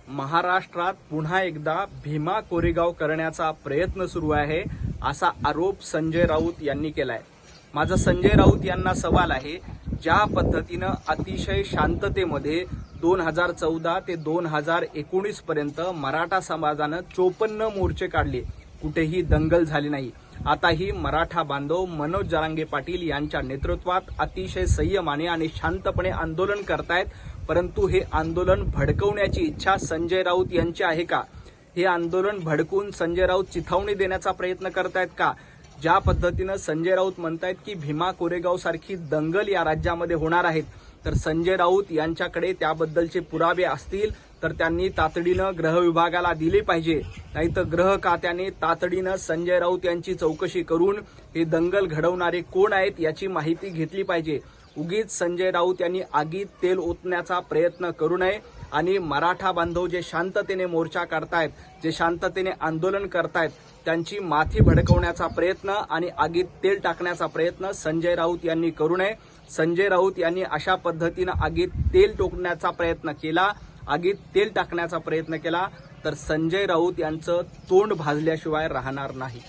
महाराष्ट्रात पुन्हा एकदा भीमा कोरेगाव करण्याचा प्रयत्न सुरू आहे असा आरोप संजय राऊत यांनी केलाय। माझा संजय राऊत यांना सवाल आहे, ज्या पद्धतीनं अतिशय शांततेमध्ये 2014 ते 2019 पर्यंत मराठा समाजानं 54 मोर्चे काढले, कुठेही दंगल झाली नाही। आताही मराठा बांधव मनोज जरांगे पाटील यांच्या नेतृत्वात अतिशय संयमाने आणि शांतपणे आंदोलन करतायत, परंतु हे आंदोलन भडकवण्याची इच्छा संजय राऊत यांची आहे का? हे आंदोलन भडकून संजय राऊत चिथावणी देण्याचा प्रयत्न करतायत का? ज्या पद्धतीनं संजय राऊत म्हणतायत की भीमा कोरेगाव सारखी दंगल या राज्यामध्ये होणार आहेत, तर संजय राऊत यांच्याकडे त्याबद्दलचे पुरावे असतील तर त्यांनी तातडीनं गृह विभागाला दिले पाहिजे, नाहीतर गृह खात्याने तातडीनं संजय राऊत यांची चौकशी करून हे दंगल घडवणारे कोण आहेत याची माहिती घेतली पाहिजे। उगीच संजय राऊत यांनी आगीत तेल ओतण्याचा प्रयत्न करू नये आणि मराठा बांधव जे शांततेने मोर्चा काढतायत, जे शांततेने आंदोलन करतायत, त्यांची माथी भडकवण्याचा प्रयत्न आणि आगीत तेल टाकण्याचा प्रयत्न संजय राऊत यांनी करू नये। संजय राऊत यांनी अशा पद्धतीनं आगीत तेल टोकण्याचा प्रयत्न केला, आगीत तेल टाकण्याचा प्रयत्न केला तर संजय राऊत यांचं तोंड भाजल्याशिवाय राहणार नाही।